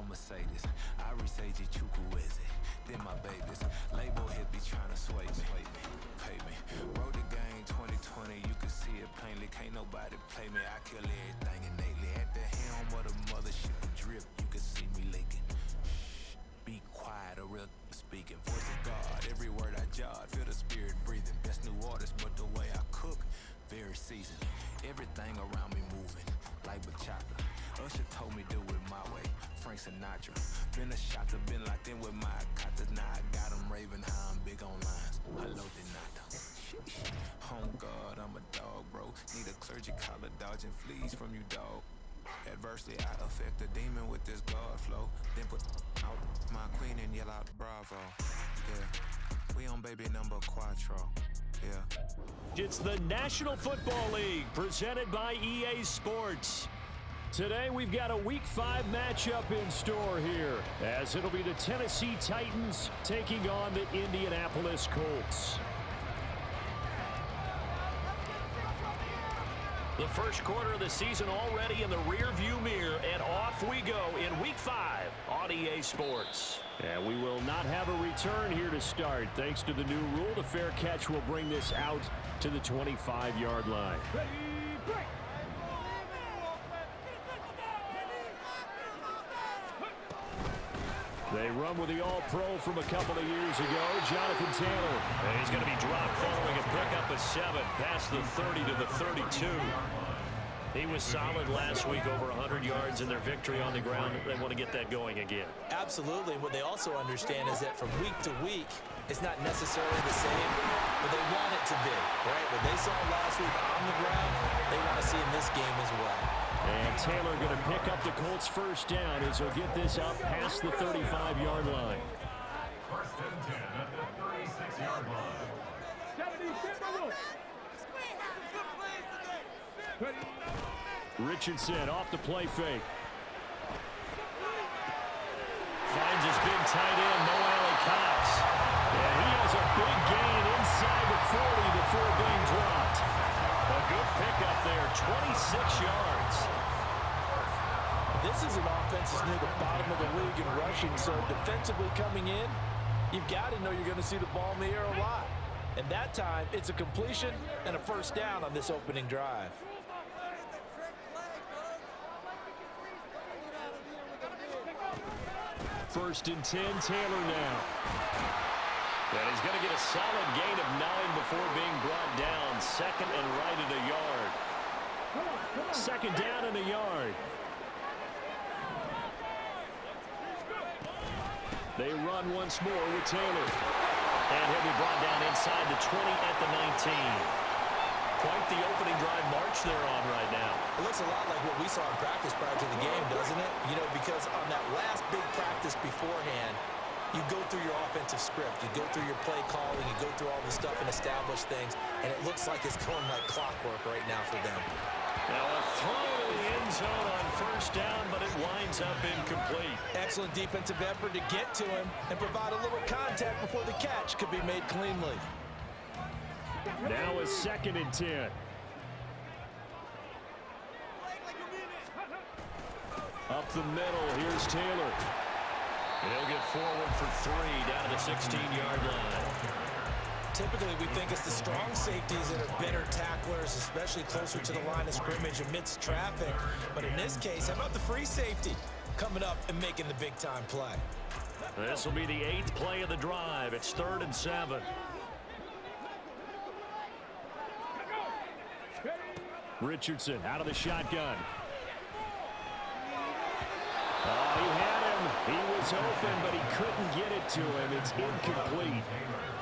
on Mercedes. I resage Chukwueze. Then my babies. Label hit be trying to sway me. Pay me. Wrote the game 2020. You can see it plainly. Can't nobody play me. I kill everything innately. At the helm of the mothership drip. You can see me leaking. Shh. Be quiet. A real speaking. Voice of God. Every word I jot. Feel the spirit breathing. Best new artist, but the way I cook. Very seasoned. Everything around me moving. Like bachata. Usher told me do it my way. Frank Sinatra. Been a shot to been locked in with my katas. Now I got them raving how I'm big on lines. Hello, Denata. Home God, I'm a dog, bro. Need a clergy collar dodging fleas from you, dog. Adversely, I affect the demon with this God flow. Then put out my queen and yell out bravo. Yeah, we on baby number quattro. Yeah. It's the National Football League presented by EA Sports. Today we've got a Week 5 matchup in store here, as it'll be the Tennessee Titans taking on the Indianapolis Colts. The first quarter of the season already in the rearview mirror, and off we go in Week 5 on EA Sports. And we will not have a return here to start. Thanks to the new rule, the fair catch will bring this out to the 25-yard line. They run with the All-Pro from a couple of years ago, Jonathan Taylor. And he's going to be dropped following a pickup of 7 past the 30 to the 32. He was solid last week, over 100 yards in their victory on the ground. They want to get that going again. Absolutely. What they also understand is that from week to week, it's not necessarily the same, but they want it to be, right? What they saw last week on the ground, they want to see in this game as well. And Taylor going to pick up the Colts' first down as he'll get this up past the 35-yard line. First and 10 at the 36-yard line. Richardson off the play fake. Finds his big tight end, Mo Alley Cox. And he has a big gain inside the 40 before being dropped. A good pickup there, 26 yards. This is an offense that's near the bottom of the league in rushing, so defensively coming in, you've got to know you're going to see the ball in the air a lot. And that time, it's a completion and a first down on this opening drive. First and 10, Taylor now. And he's going to get a solid gain of 9 before being brought down. Second and right at a yard. Second down and a yard. They run once more with Taylor. And he'll be brought down inside the 20 at the 19. Quite the opening drive march they're on right now. It looks a lot like what we saw in practice prior to the game, doesn't it? You know, because on that last big practice beforehand, you go through your offensive script. You go through your play calling. You go through all the stuff and establish things. And it looks like it's going like clockwork right now for them. Now a throw to the end zone on first down, but it winds up incomplete. Excellent defensive effort to get to him and provide a little contact before the catch could be made cleanly. Now a second and 10. Up the middle, here's Taylor. He'll get forward for 3 down to the 16-yard line. Typically, we think it's the strong safeties that are better tacklers, especially closer to the line of scrimmage amidst traffic. But in this case, how about the free safety coming up and making the big-time play? This will be the 8th play of the drive. It's 3rd and 7. Richardson out of the shotgun. Oh, he had him. He was open, but he couldn't get it to him. It's incomplete.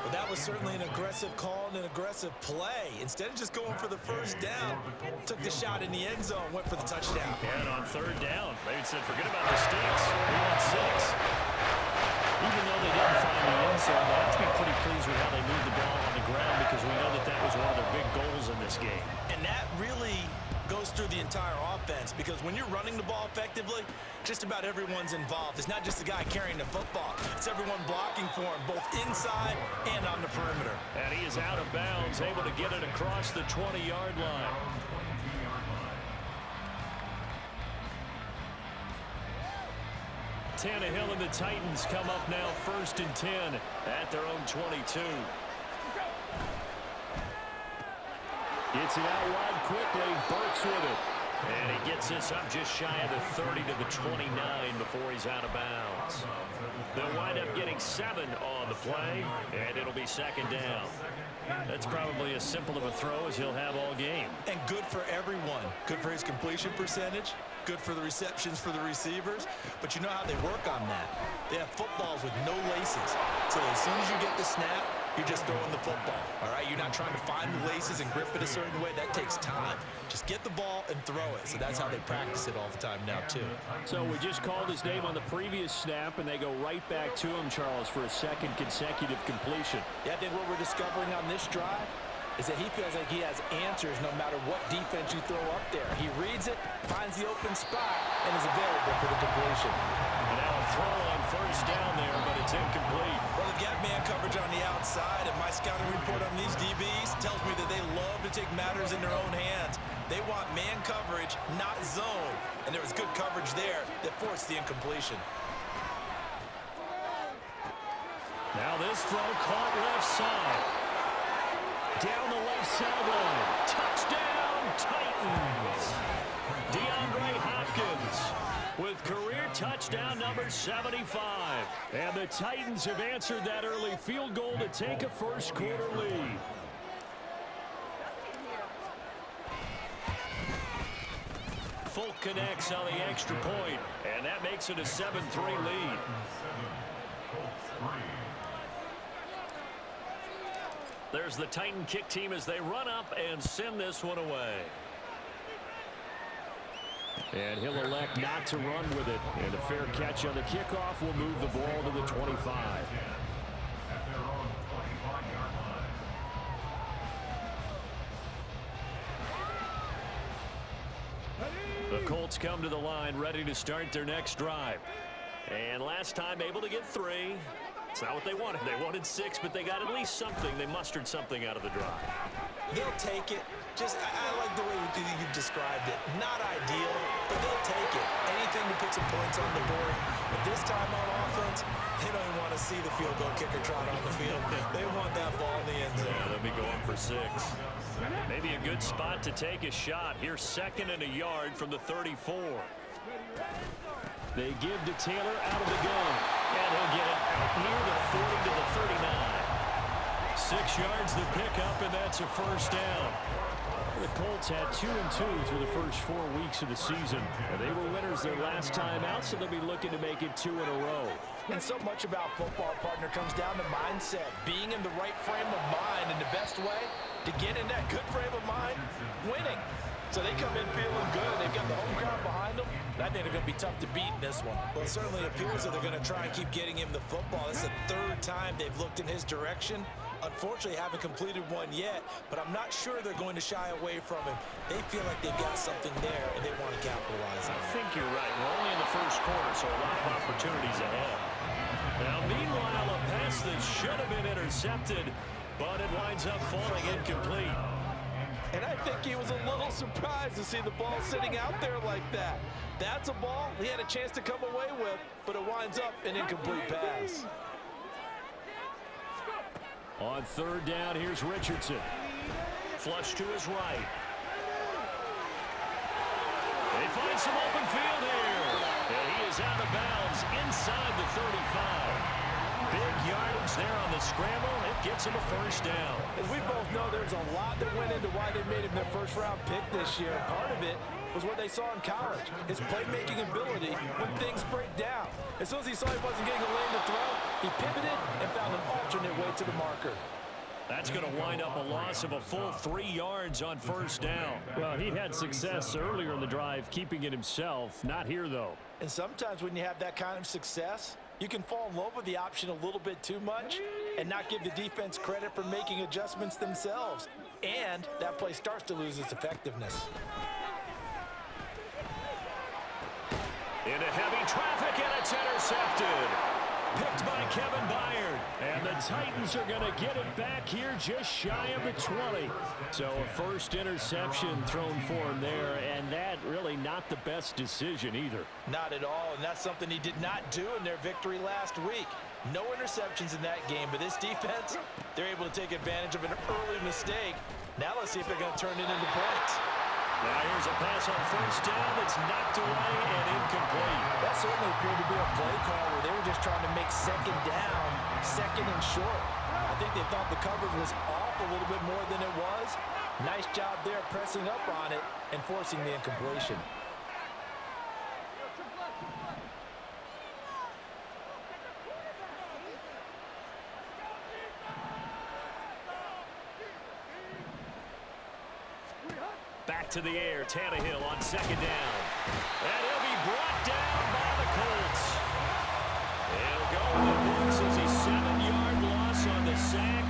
Well, that was certainly an aggressive call and an aggressive play. Instead of just going for the first down, took the shot in the end zone, went for the touchdown. And on 3rd down, they said, forget about the sticks. We want 6. Even though they didn't find the end zone, they have to be pretty pleased with how they moved the ball on the ground, because we know that that was one of their big goals in this game. And that really goes through the entire offense, because when you're running the ball effectively, just about everyone's involved. It's not just the guy carrying the football. It's everyone blocking for him, both inside and on the perimeter. And he is out of bounds, able to get it across the 20-yard line. Tannehill and the Titans come up now 1st and 10 at their own 22. Gets it out wide quickly. Burks with it. And he gets this up just shy of the 30 to the 29 before he's out of bounds. They'll wind up getting 7 on the play, and it'll be 2nd down. That's probably as simple of a throw as he'll have all game. And good for everyone. Good for his completion percentage. Good for the receptions for the receivers. But you know how they work on that. They have footballs with no laces. So as soon as you get the snap, you're just throwing the football, all right? You're not trying to find the laces and grip it a certain way. That takes time. Just get the ball and throw it. So that's how they practice it all the time now, too. So we just called his name on the previous snap, and they go right back to him, Charles, for a 2nd consecutive completion. Yeah, I think what we're discovering on this drive is that he feels like he has answers no matter what defense you throw up there. He reads it, finds the open spot, and is available for the completion. And now a throw on 1st down there, but it's incomplete. Well, they've got man coverage on the outside, and my scouting report on these DBs tells me that they love to take matters in their own hands. They want man coverage, not zone. And there was good coverage there that forced the incompletion. Now this throw caught left side. Down the left sideline. Touchdown, Titans. DeAndre Hopkins with career touchdown number 75. And the Titans have answered that early field goal to take a 1st quarter lead. Folk connects on the extra point, and that makes it a 7-3 lead. There's the Titan kick team as they run up and send this one away. And he'll elect not to run with it. And a fair catch on the kickoff will move the ball to the 25. The Colts come to the line ready to start their next drive. And last time able to get 3. It's not what they wanted. They wanted 6, but they got at least something. They mustered something out of the drive. They'll take it. I like the way you've described it. Not ideal, but they'll take it. Anything to put some points on the board. But this time on offense, they don't even want to see the field goal kicker trot on the field. They want that ball in the end zone. Yeah, they'll be going for 6. Maybe a good spot to take a shot. Here's 2nd and a yard from the 34. They give to Taylor out of the gun. And he'll get it out near the 40 to the 39. 6 yards the pickup, and that's a 1st down. The Colts had 2-2 through the first 4 weeks of the season. And they were winners their last time out, so they'll be looking to make it 2 in a row. And so much about football, partner, comes down to mindset. Being in the right frame of mind, and the best way to get in that good frame of mind, winning. So they come in feeling good. They've got the home crowd behind them. I think they're going to be tough to beat in this one. Well, it certainly appears that they're going to try and keep getting him the football. This is the 3rd time they've looked in his direction. Unfortunately, haven't completed one yet, but I'm not sure they're going to shy away from him. They feel like they've got something there, and they want to capitalize on it. I think you're right. We're only in the 1st quarter, so a lot of opportunities ahead. Now, meanwhile, a pass that should have been intercepted, but it winds up falling incomplete. And I think he was a little surprised to see the ball sitting out there like that. That's a ball he had a chance to come away with, but it winds up an incomplete pass. On 3rd down, here's Richardson. Flush to his right. They find some open field here. And he is out of bounds inside the 35. Big yardage there on the scramble. It gets him a 1st down. As we both know, there's a lot that went into why they made him their 1st-round pick this year. Part of it was what they saw in college, his playmaking ability when things break down. As soon as he saw he wasn't getting a lane to throw, he pivoted and found an alternate way to the marker. That's going to wind up a loss of a full 3 yards on 1st down. Well, he had success earlier in the drive keeping it himself. Not here, though. And sometimes when you have that kind of success, you can fall in love with the option a little bit too much and not give the defense credit for making adjustments themselves. And that play starts to lose its effectiveness. Into heavy traffic, and it's intercepted. Picked by Kevin Byard. And the Titans are going to get it back here just shy of the 20. So a 1st interception thrown for him there, and that really not the best decision either. Not at all, and that's something he did not do in their victory last week. No interceptions in that game, but this defense, they're able to take advantage of an early mistake. Now let's see if they're going to turn it into points. Now here's a pass on first down that's knocked away and incomplete. That certainly appeared to be a play call where they were just trying to make second down, second and short. I think they thought the coverage was off a little bit more than it was. Nice job there pressing up on it and forcing the incompletion. Back to the air, Tannehill on second down. And he'll be brought down by the Colts. He'll go in the books as a 7-yard loss on the sack,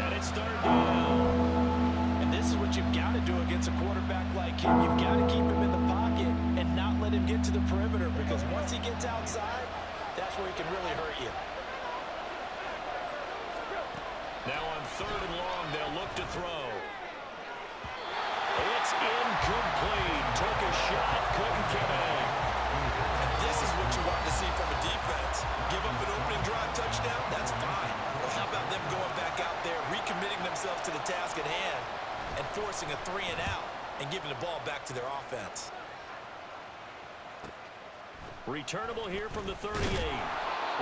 and it's third down. And this is what you've got to do against a quarterback like him. You've got to keep him in the pocket and not let him get to the perimeter, because once he gets outside, that's where he can really hurt you. Now on third and long, they'll look to throw. It's incomplete. Took a shot, couldn't get in. This is what you want to see from a defense. Give up an opening drive touchdown, that's fine. But how about them going back out there, recommitting themselves to the task at hand, and forcing a 3 and out, and giving the ball back to their offense. Returnable here from the 38.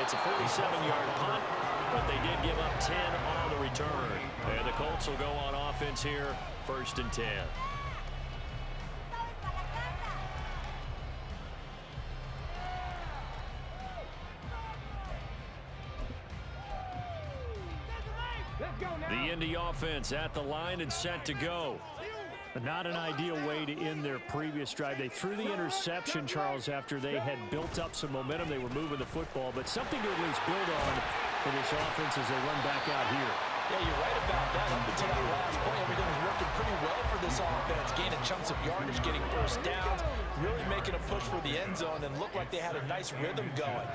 It's a 47-yard punt, but they did give up 10 on the return. And the Colts will go on offense here, 1st and 10. The Indy offense at the line and set to go. Not an ideal way to end their previous drive. They threw the interception, Charles, after they had built up some momentum. They were moving the football, but something to at least build on for this offense as they run back out here. Yeah, you're right about that. Up until that last point, everything was working pretty well for this offense. Gaining chunks of yardage, getting first downs, really making a push for the end zone, and looked like they had a nice rhythm going.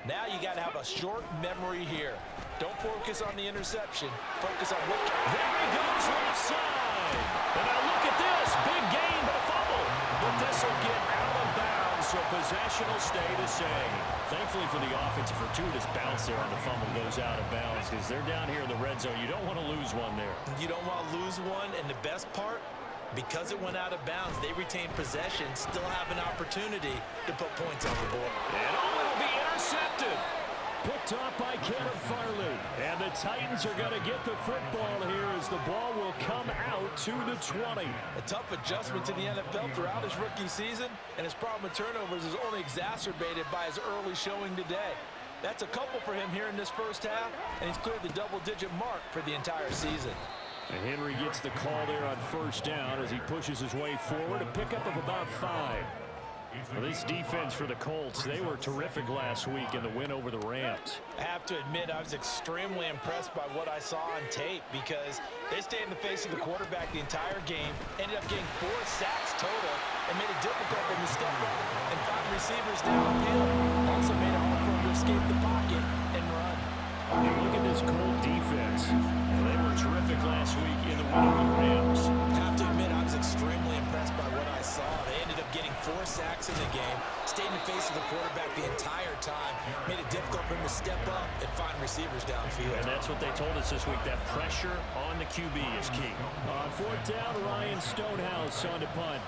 Now you got to have a short memory here. Don't focus on the interception. Focus on what... There he goes, left side. And now look at this. Big gain, but a fumble. But this will get out of bounds, so possession will stay the same. Thankfully for the offense, a fortuitous bounce there on the fumble goes out of bounds, because they're down here in the red zone. You don't want to lose one there. You don't want to lose one, and the best part, because it went out of bounds, they retain possession, still have an opportunity to put points on the board. And it'll be intercepted. Picked off by Caleb Farley. And the Titans are going to get the football here as the ball will come out to the 20. A tough adjustment to the NFL throughout his rookie season, and his problem with turnovers is only exacerbated by his early showing today. That's a couple for him here in this first half, and he's cleared the double-digit mark for the entire season. And Henry gets the call there on first down as he pushes his way forward, a pickup of about 5. Well, this defense for the Colts, they were terrific last week in the win over the Rams. I have to admit, I was extremely impressed by what I saw on tape, because they stayed in the face of the quarterback the entire game, ended up getting 4 sacks total, and made it difficult for him to step up and find receivers downfield. Also made it hard for him to escape the pocket and run. And look at this Colt defense. They were terrific last week in the win over the Rams. I have to admit, I was extremely impressed by what I saw. They ended up getting 4 sacks in the game, stayed in the face of the quarterback the entire time, made it difficult for him to step up and find receivers downfield. And that's what they told us this week, that pressure on the QB is key. On 4th down, Ryan Stonehouse on to punt.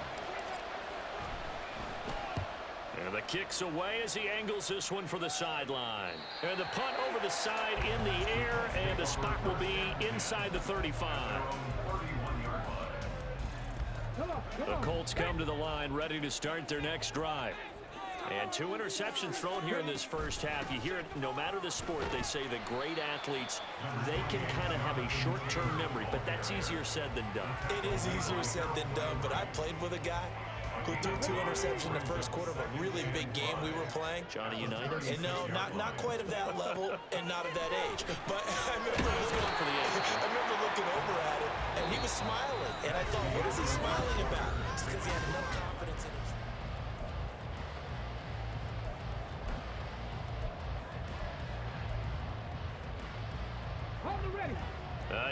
And the kick's away as he angles this one for the sideline. And the punt over the side in the air, and the spot will be inside the 35. The Colts come to the line, ready to start their next drive. And 2 interceptions thrown here in this first half. You hear it, no matter the sport, they say that great athletes, they can kind of have a short-term memory, but that's easier said than done. It is easier said than done, but I played with a guy who threw 2 interceptions in the first quarter of a really big game we were playing. Johnny Unitas? And no, not quite of that level and not of that age. But I remember looking over at him, and he was smiling. And I thought, what is he smiling about? It's because he had enough confidence in himself.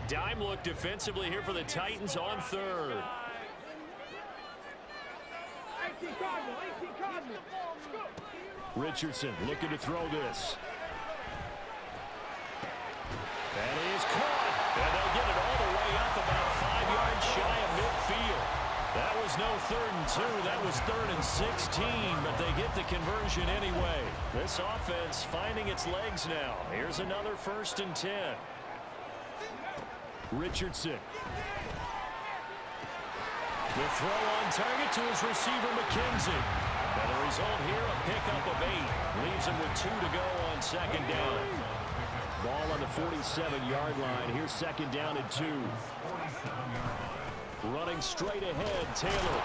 Dime look defensively here for the Titans on 3rd. Richardson looking to throw this. That is caught. And they'll get it all the way up about 5 yards shy of midfield. That was no 3rd and 2. That was 3rd and 16, but they get the conversion anyway. This offense finding its legs now. Here's another 1st and 10. Richardson. The throw on target to his receiver, McKenzie. And the result here, a pickup of 8. Leaves him with 2 to go on 2nd down. Ball on the 47-yard line. Here's 2nd down and 2. Running straight ahead, Taylor.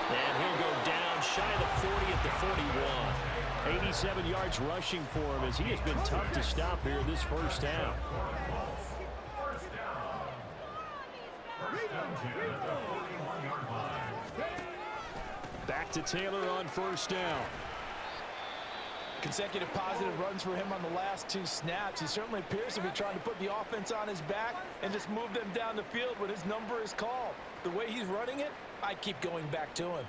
And he'll go down shy of the 40 at the 41. 87 yards rushing for him as he has been tough to stop here this first half. Back to Taylor on 1st down. Consecutive positive runs for him on the last 2 snaps. He certainly appears to be trying to put the offense on his back and just move them down the field when his number is called. The way he's running it, I keep going back to him.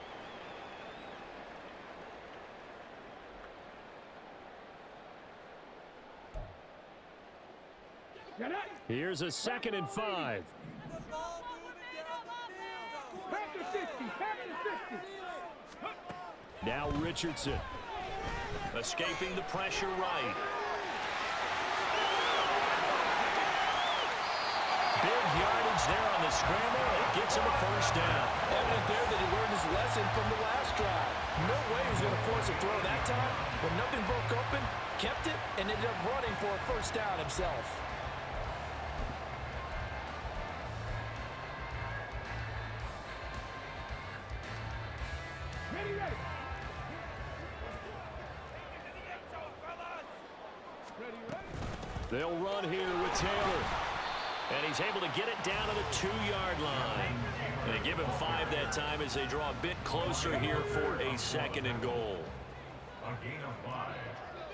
Here's a 2nd and 5. Now Richardson. Escaping the pressure right. Big yardage there on the scramble. It gets him a 1st down. Evident there that he learned his lesson from the last drive. No way he was going to force a throw that time. When nothing broke open, kept it, and ended up running for a 1st down himself. They'll run here with Taylor. And he's able to get it down to the 2-yard line. They give him 5 that time as they draw a bit closer here for a 2nd and goal. A gain of 5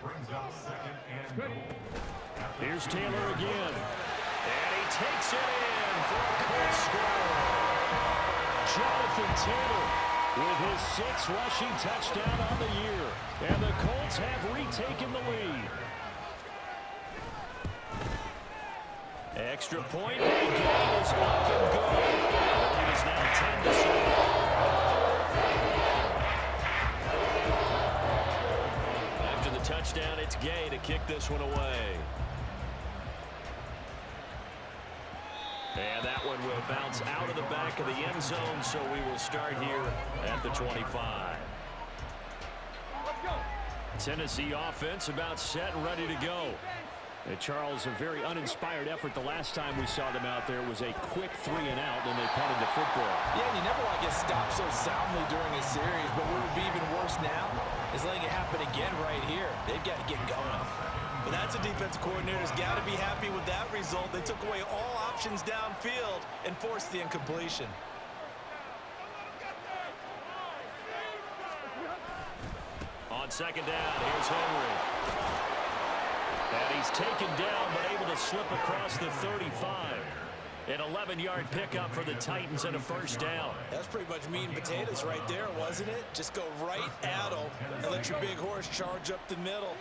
brings up 2nd and goal. Here's Taylor again. And he takes it in for a quick score. Jonathan Taylor with his 6th rushing touchdown on the year. And the Colts have retaken the lead. Extra point by Gain is up and good. The lead is now 10-7. After the touchdown, it's Gay to kick this one away. And that one will bounce out of the back of the end zone, so we will start here at the 25. Tennessee offense about set and ready to go. Charles, a very uninspired effort the last time we saw them out there was a quick 3-and-out, and they punted the football. Yeah, and you never want to get stopped so soundly during a series, but what would be even worse now is letting it happen again right here. They've got to get going. But that's a defensive coordinator's got to be happy with that result. They took away all options downfield and forced the incompletion. On 2nd down, here's Henry. And he's taken down, but able to slip across the 35. An 11-yard pickup for the Titans and a 1st down. That's pretty much meat and potatoes right there, wasn't it? Just go right at them and let your big horse charge up the middle.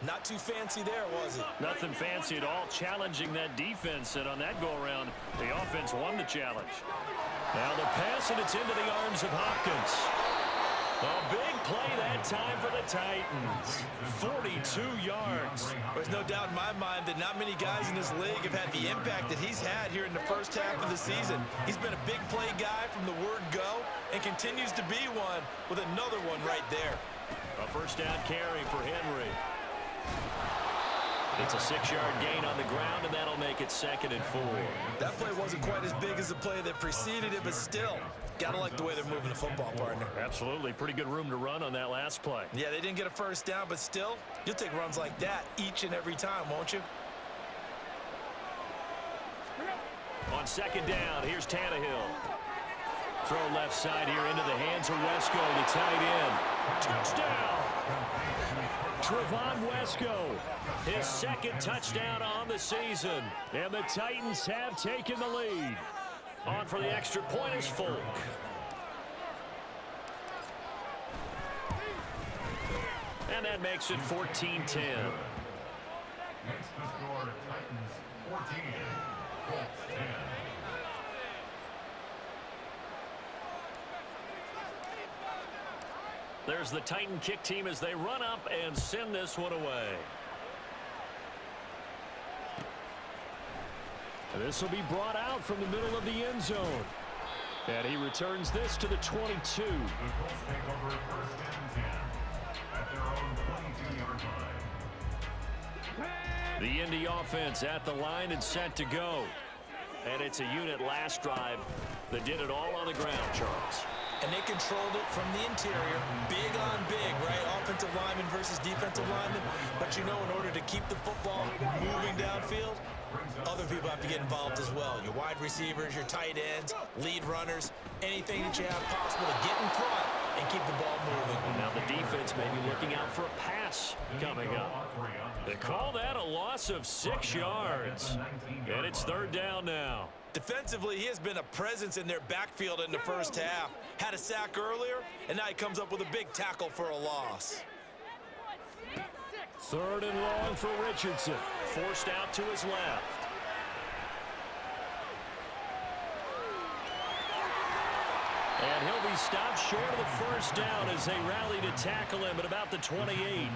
Not too fancy there, was it? Nothing fancy at all, challenging that defense. And on that go-around, the offense won the challenge. Now the pass, and it's into the arms of Hopkins. A big play that time for the Titans. 42 yards. There's no doubt in my mind that not many guys in this league have had the impact that he's had here in the first half of the season. He's been a big play guy from the word go and continues to be one with another one right there. A 1st down carry for Henry. It's a 6-yard gain on the ground, and that'll make it 2nd and 4. That play wasn't quite as big as the play that preceded it, but still, gotta like the way they're moving the football, partner. Absolutely. Pretty good room to run on that last play. Yeah, they didn't get a 1st down, but still, you'll take runs like that each and every time, won't you? On 2nd down, here's Tannehill. Throw left side here into the hands of Wesco, the tight end. Touchdown! Trevon Wesco, his 2nd touchdown on the season. And the Titans have taken the lead. On for the extra point is Folk. And that makes it 14-10. Makes the score Titans 14, Colts 10. There's the Titan kick team as they run up and send this one away. And this will be brought out from the middle of the end zone. And he returns this to the 22. The Colts take over first and 10 at their own 22-yard line. The Indy offense at the line and set to go. And it's a unit last drive that did it all on the ground, Charles. And they controlled it from the interior, big on big, right? Offensive lineman versus defensive lineman. But you know, in order to keep the football moving downfield, other people have to get involved as well. Your wide receivers, your tight ends, lead runners, anything that you have possible to get in front and keep the ball moving. Now the defense may be looking out for a pass coming up. They call that a loss of 6 yards. And it's third down now. Defensively, he has been a presence in their backfield in the first half. Had a sack earlier, and now he comes up with a big tackle for a loss. Third and long for Richardson. Forced out to his left. And he'll be stopped short of the first down as they rally to tackle him at about the 28.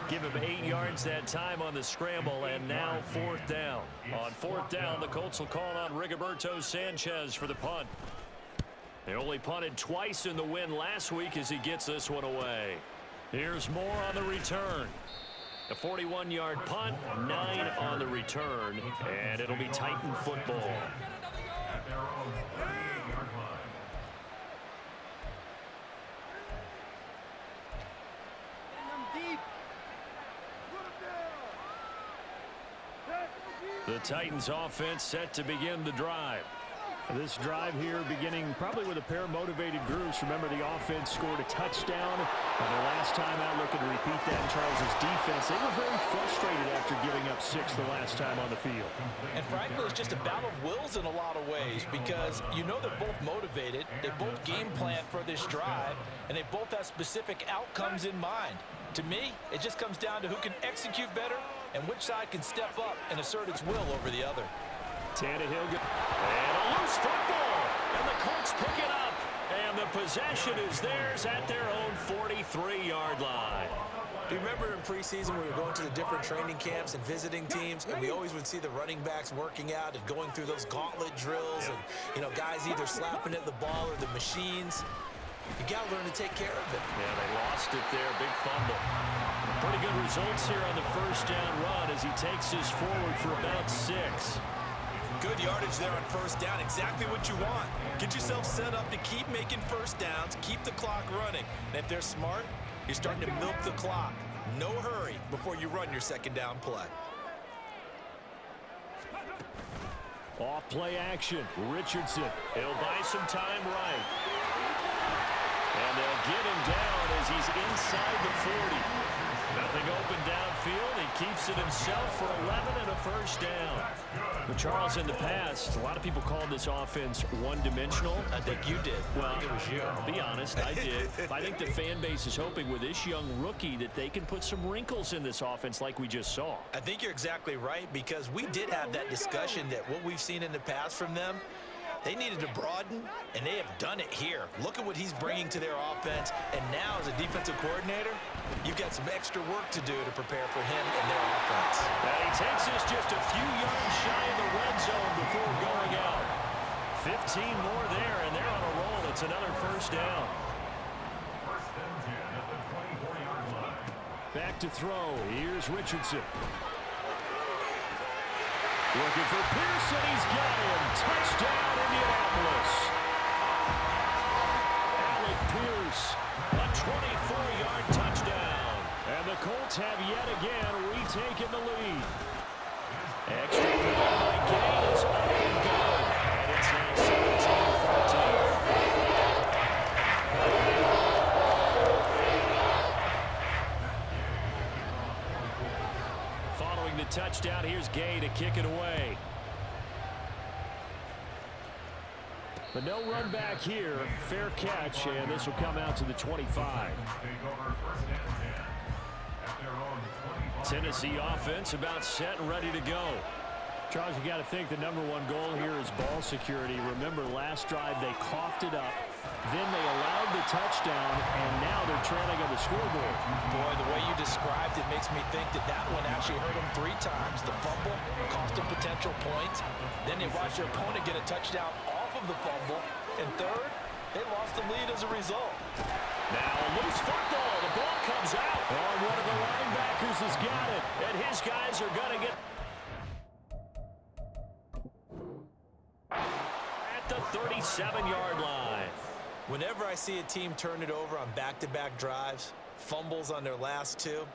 Give him 8 yards that time on the scramble, and now fourth down. On fourth down, the Colts will call on Rigoberto Sanchez for the punt. They only punted twice in the win last week as he gets this one away. Here's more on the return. A 41-yard punt, 9 on the return, and it'll be Titan football. At their own 38-yard line. The Titans offense set to begin the drive. This drive here beginning probably with a pair of motivated groups. Remember, the offense scored a touchdown. And the last time out, looking to repeat that in Charles's defense, they were very frustrated after giving up 6 the last time on the field. And frankly, it's just a battle of wills in a lot of ways because you know they're both motivated. They both game plan for this drive, and they both have specific outcomes in mind. To me, it just comes down to who can execute better and which side can step up and assert its will over the other. Tannehill, and a loose football, and the Colts pick it up, and the possession is theirs at their own 43-yard line. Do you remember in preseason we were going to the different training camps and visiting teams, and we always would see the running backs working out and going through those gauntlet drills, and you know, guys either slapping at the ball or the machines. You got to learn to take care of it. Yeah, they lost it there, big fumble. Pretty good results here on the first down run as he takes this forward for about 6. Good yardage there on first down, exactly what you want. Get yourself set up to keep making first downs, keep the clock running. And if they're smart, you're starting to milk the clock. No hurry before you run your second down play. Off play action, Richardson. He'll buy some time right. And they'll get him down as he's inside the 40. Nothing open downfield. He keeps it himself for 11 and a first down. But Charles, in the past, a lot of people called this offense one-dimensional. I think you did. Well, I think it was you. I'll be honest, I did. I think the fan base is hoping with this young rookie that they can put some wrinkles in this offense like we just saw. I think you're exactly right because we did have that discussion that what we've seen in the past from them, they needed to broaden, and they have done it here. Look at what he's bringing to their offense, and now as a defensive coordinator, you've got some extra work to do to prepare for him and their offense. And he takes us just a few yards shy of the red zone before going out. 15 more there, and they're on a roll. It's another first down. First and 10 at the 24-yard line. Back to throw. Here's Richardson. Looking for Pearson. He's got him. Touchdown, Indianapolis. Alec Pierce, a 24-yard touchdown. And the Colts have yet again retaken the lead. Extra point by Gay is up and good. And it's now 17-14. Following the touchdown, here's Gay to kick it away. But no run back here. Fair catch, and this will come out to the 25. Take over first and 10 their own 25. Tennessee offense about set and ready to go. Charles, you got to think the number one goal here is ball security. Remember, last drive they coughed it up. Then they allowed the touchdown, and now they're trailing on the scoreboard. Boy, the way you described it makes me think that that one actually hurt them 3 times. The fumble cost them potential points. Then they watched their opponent get a touchdown off of the fumble. And third, they lost the lead as a result. Now a loose football. The ball comes out. Oh, one of the linebackers has got it. And his guys are going to get at the 37-yard line. Whenever I see a team turn it over on back-to-back drives, fumbles on their last 2,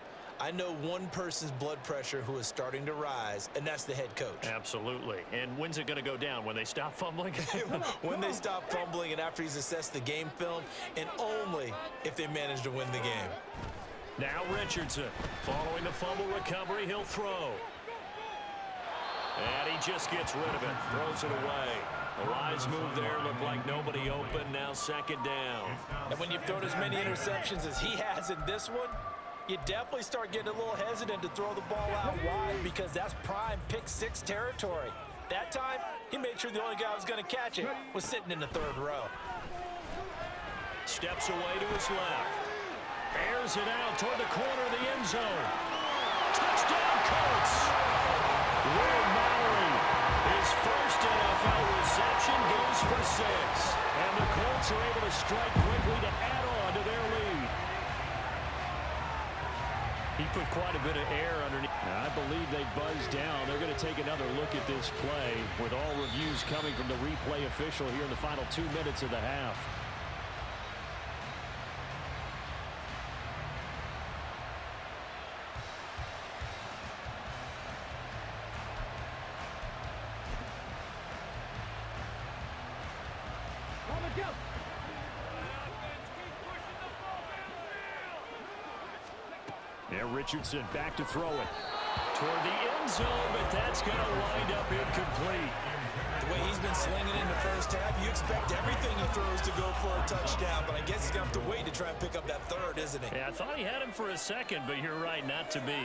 I know one person's blood pressure who is starting to rise, and that's the head coach. Absolutely. And when's it going to go down? When they stop fumbling? When they stop fumbling and after he's assessed the game film, and only if they manage to win the game. Now Richardson, following the fumble recovery, he'll throw. And he just gets rid of it, throws it away. The wise move there, looked like nobody open, now second down. And when you've thrown as many interceptions as he has in this one, you definitely start getting a little hesitant to throw the ball out wide because that's prime pick-6 territory. That time, he made sure the only guy who was going to catch it was sitting in the 3rd row. Steps away to his left. Airs it out toward the corner of the end zone. Touchdown, Colts! Will Mallory, his first NFL reception, goes for 6. And the Colts are able to strike quickly to add on to their lead. He put quite a bit of air underneath. I believe they buzzed down. They're going to take another look at this play with all reviews coming from the replay official here in the final 2 minutes of the half. Now Richardson back to throw it. Toward the end zone, but that's going to wind up incomplete. The way he's been slinging in the first half, you expect everything he throws to go for a touchdown, but I guess he's going to have to wait to try and pick up that 3rd, isn't he? Yeah, I thought he had him for a second, but you're right, not to be.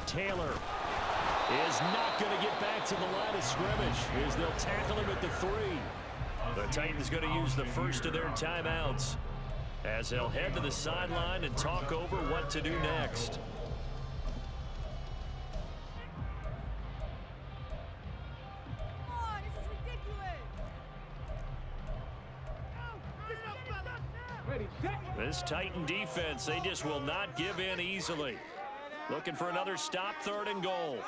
Taylor is not going to get back to the line of scrimmage as they'll tackle him at the 3. The Titans going to use the first of their timeouts as they'll head to the sideline and talk over what to do next. This Titan defense, they just will not give in easily. Looking for another stop, 3rd and goal.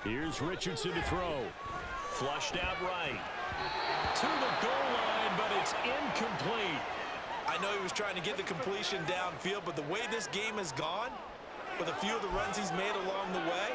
Here's Richardson to throw. Flushed out right. To the goal line, but it's incomplete. I know he was trying to get the completion downfield, but the way this game has gone, with a few of the runs he's made along the way,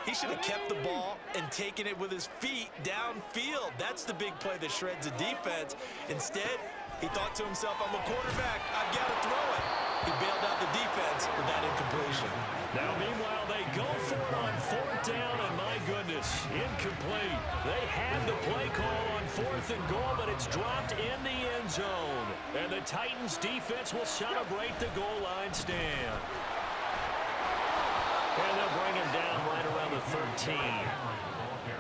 he should have kept the ball and taken it with his feet downfield. That's the big play that shreds the defense. Instead, he thought to himself, I'm a quarterback, I've got to throw it. He bailed out the defense with that incompletion. Now, meanwhile, they go for it on 4th down, and my goodness, incomplete. They had the play call on 4th and goal, but it's dropped in the end zone. And the Titans defense will celebrate the goal line stand. And they'll bring him down right around the 13.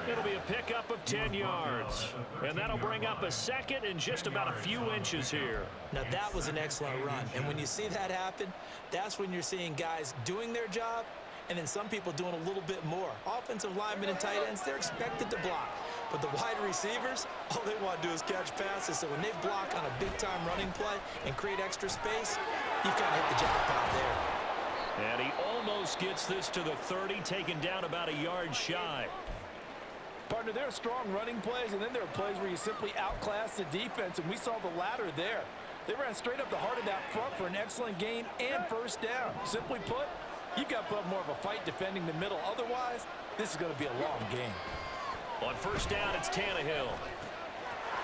It'll be a pickup of 10 yards. And that'll bring up a second and just about a few inches here. Now, that was an excellent run. And when you see that happen, that's when you're seeing guys doing their job and then some people doing a little bit more. Offensive linemen and tight ends, they're expected to block. But the wide receivers, all they want to do is catch passes. So when they block on a big-time running play and create extra space, you've kind of hit the jackpot there. And he almost gets this to the 30, taken down about a yard shy. Partner, there are strong running plays, and then there are plays where you simply outclass the defense, and we saw the latter there. They ran straight up the heart of that front for an excellent gain and 1st down. Simply put, you've got to put up more of a fight defending the middle. Otherwise, this is going to be a long game. On 1st down, it's Tannehill.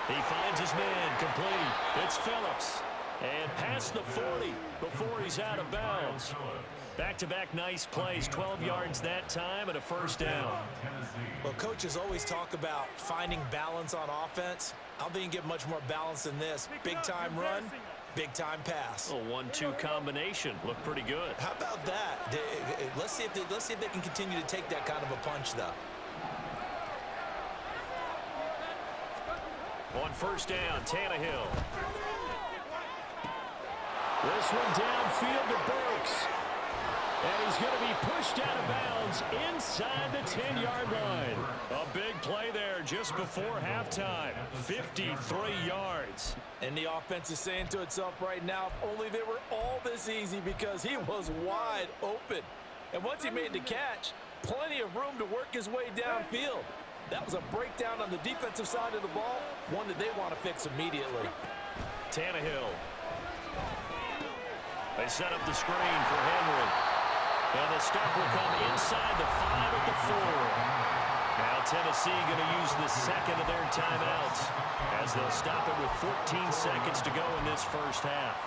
He finds his man complete. It's Phillips. And past the 40 before he's out of bounds. Back-to-back nice plays, 12 yards that time and a first down. Well, coaches always talk about finding balance on offense. I don't think you can get much more balance than this. Big-time run, big-time pass. A 1-2 combination. Looked pretty good. How about that? Let's see if they can continue to take that kind of a punch, though. On first down, Tannehill. This one downfield to Burks. And he's going to be pushed out of bounds inside the 10-yard line. A big play there just before halftime. 53 yards. And the offense is saying to itself right now, if only they were all this easy, because he was wide open. And once he made the catch, plenty of room to work his way downfield. That was a breakdown on the defensive side of the ball, one that they want to fix immediately. Tannehill. They set up the screen for Henry. And the stop will come inside the 5 at the 4. Now Tennessee going to use the second of their timeouts as they'll stop it with 14 seconds to go in this first half.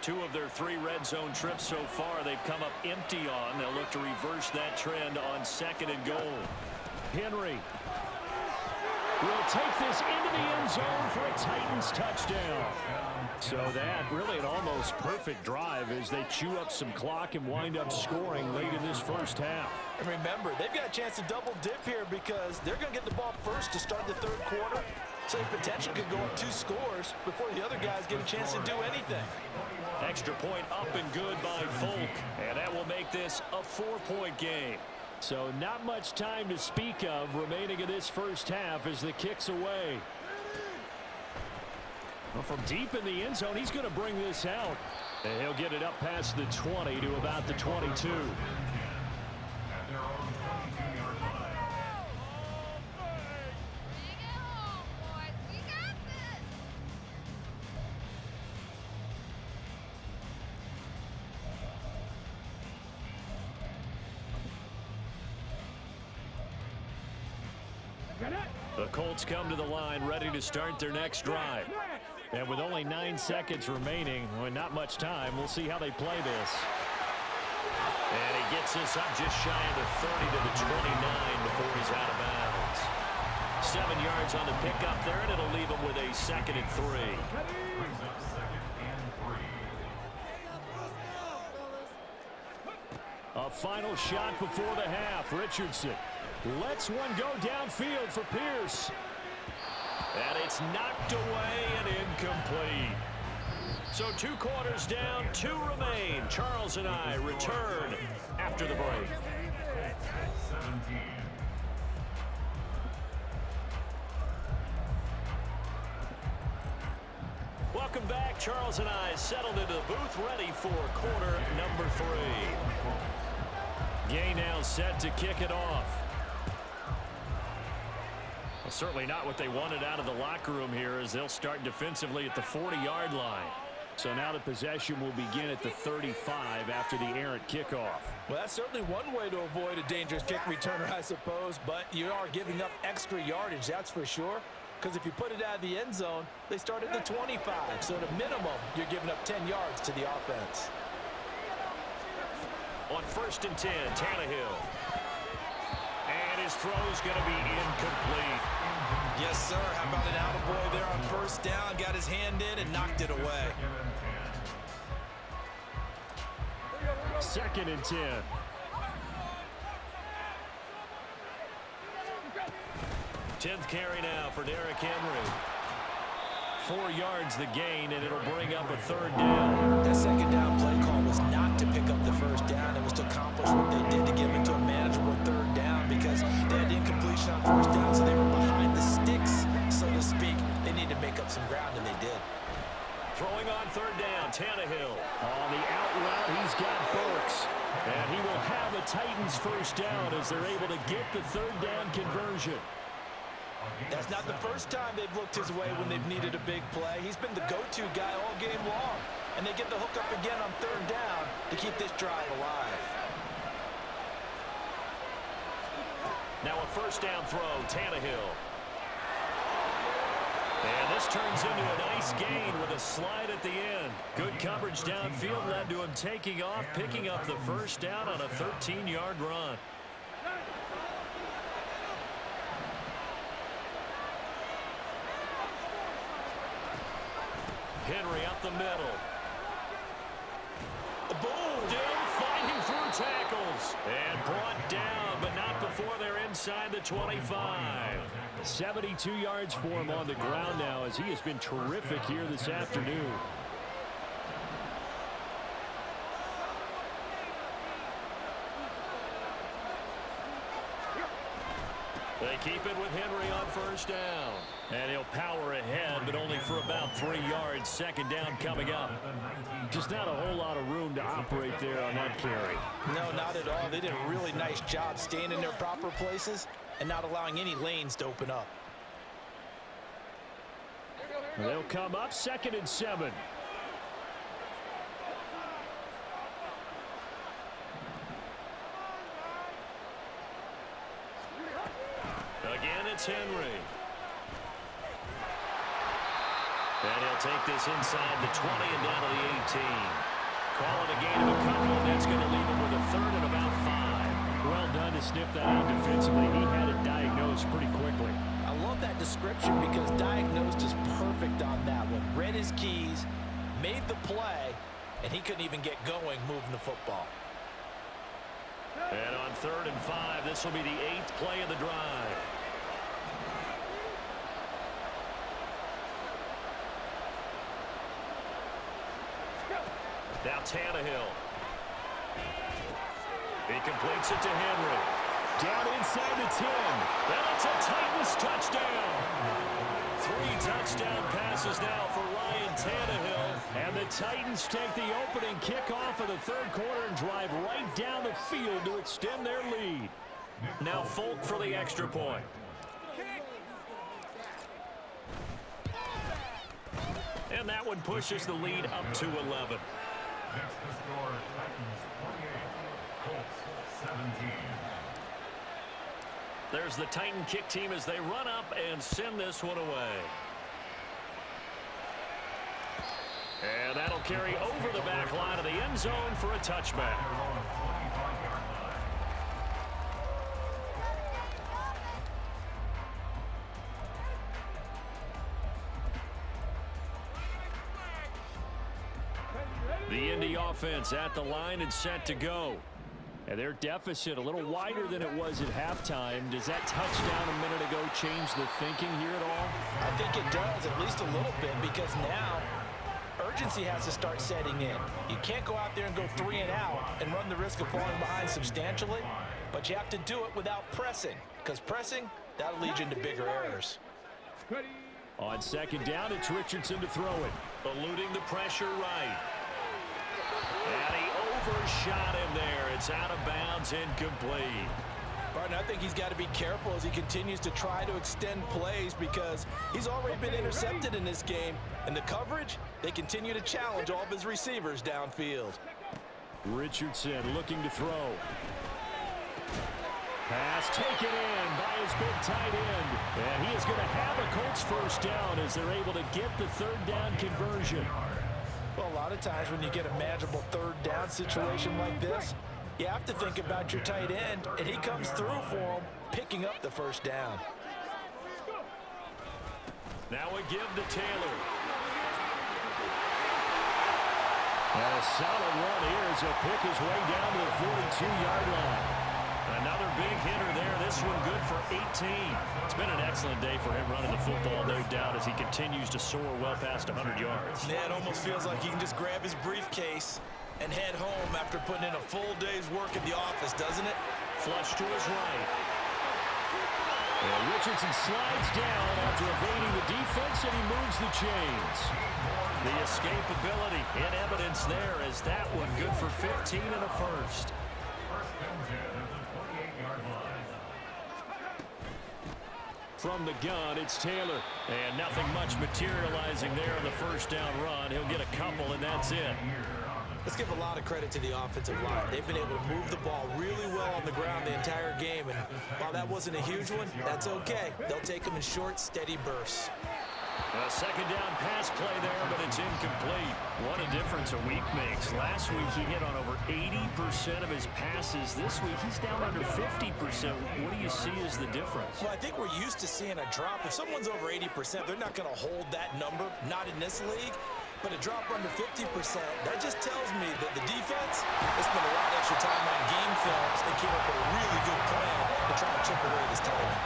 Two of their 3 red zone trips so far they've come up empty on. They'll look to reverse that trend on second and goal. Henry will take this into the end zone for a Titans touchdown. So that really an almost perfect drive as they chew up some clock and wind up scoring late in this first half. And remember, they've got a chance to double dip here because they're going to get the ball first to start the third quarter. So they potentially could go up 2 scores before the other guys get a chance to do anything. Extra point up and good by Folk, and that will make this a 4-point game. So not much time to speak of remaining in this first half as the kick's away. Well, from deep in the end zone, he's going to bring this out. And he'll get it up past the 20 to about the 22. The Colts come to the line ready to start their next drive. And with only 9 seconds remaining, well, not much time, we'll see how they play this. And he gets this up just shy of the 30 to the 29 before he's out of bounds. 7 yards on the pickup there, and it'll leave him with a 2nd and 3. A final shot before the half. Richardson lets one go downfield for Pierce. And it's knocked away and incomplete. So 2 quarters down, 2 remain. Charles and I return after the break. Welcome back. Charles and I settled into the booth ready for quarter number 3. Gay now set to kick it off. Well, certainly not what they wanted out of the locker room here as they'll start defensively at the 40-yard line. So now the possession will begin at the 35 after the errant kickoff. Well, that's certainly one way to avoid a dangerous kick returner, I suppose, but you are giving up extra yardage, that's for sure. Because if you put it out of the end zone, they start at the 25. So at a minimum, you're giving up 10 yards to the offense. On 1st and 10, Tannehill. And his throw's going to be incomplete. Yes, sir. How about an attaboy there on 1st down? Got his hand in and knocked it away. 2nd and 10. Tenth carry now for Derrick Henry. 4 yards the gain, and it'll bring up a 3rd down. That 2nd down play call was not to pick up the 1st down. It was to accomplish what they did to get into a manageable 3rd down because they had incompletion on 1st down, so they were behind the sticks, so to speak. They needed to make up some ground, and they did. Throwing on 3rd down, Tannehill. On the out route, he's got Burks. And he will have the Titans 1st down as they're able to get the 3rd down conversion. That's not the first time they've looked his way when they've needed a big play. He's been the go-to guy all game long. And they get the hook up again on 3rd down to keep this drive alive. Now a first down throw, Tannehill. And this turns into a nice gain with a slide at the end. Good coverage downfield led to him taking off, picking up the first down on a 13-yard run. Henry up the middle. Boom! Still fighting through tackles. And brought down, but not before they're inside the 25. 72 yards for him on the ground now as he has been terrific here this afternoon. They keep it with Henry on first down. And he'll power ahead, but only for about 3 yards. Second down coming up. Just not a whole lot of room to operate there on that carry. No, not at all. They did a really nice job staying in their proper places and not allowing any lanes to open up. They'll come up 2nd and 7. Again, it's Henry. And he'll take this inside the 20 and down to the 18. Call it a gain of a couple, and that's going to leave him with a 3rd and about 5. Well done to sniff that out defensively. He had it diagnosed pretty quickly. I love that description because diagnosed is perfect on that one. Read his keys, made the play, and he couldn't even get going moving the football. And on 3rd and 5, this will be the 8th play of the drive. Now Tannehill. He completes it to Henry. Down inside the 10. And it's a Titans touchdown. 3 touchdown passes now for Ryan Tannehill. And the Titans take the opening kickoff of the 3rd quarter and drive right down the field to extend their lead. Now Folk for the extra point. And that one pushes the lead up to 11. Next to score, Titans 28, Colts 17. There's the Titan kick team as they run up and send this one away. And that'll carry over the back line of the end zone for a touchback. The Indy offense at the line and set to go. And their deficit a little wider than it was at halftime. Does that touchdown a minute ago change the thinking here at all? I think it does, at least a little bit, because now urgency has to start setting in. You can't go out there and go 3 and out and run the risk of falling behind substantially, but you have to do it without pressing, because pressing, that'll lead you into bigger errors. On 2nd down, it's Richardson to throw it. Eluding the pressure right. And he overshot him there. It's out of bounds, incomplete. Barton, I think he's got to be careful as he continues to try to extend plays because he's already been intercepted in this game. And the coverage, they continue to challenge all of his receivers downfield. Richardson looking to throw. Pass taken in by his big tight end. And he is going to have a Colts first down as they're able to get the 3rd down conversion. Well, a lot of times when you get a manageable 3rd down situation like this, you have to think about your tight end, and he comes through for him, picking up the first down. Now a give to Taylor. And a solid run here as he'll pick his way down to the 42-yard line. Another big hitter there. This one good for 18. It's been an excellent day for him running the football, no doubt, as he continues to soar well past 100 yards. Yeah, it almost feels like he can just grab his briefcase and head home after putting in a full day's work at the office, doesn't it? Flush to his right. And Richardson slides down after evading the defense, and he moves the chains. The escapability in evidence there as that one good for 15 and a first. First and 10 at the 28-yard line. From the gun, it's Taylor. And nothing much materializing there in the first down run. He'll get a couple, and that's it. Here on the Let's give a lot of credit to the offensive line. They've been able to move the ball really well on the ground the entire game, and while that wasn't a huge one, that's okay. They'll take them in short, steady bursts. A second down pass play there, but it's incomplete. What a difference a week makes. Last week he hit on over 80% of his passes. This week he's down under 50%. What do you see as the difference? Well, I think we're used to seeing a drop. If someone's over 80%, they're not going to hold that number, not in this league. But a drop under 50%, that just tells me that the defense has spent a lot of extra time on game films and came up with a really good plan to try to chip away this timing.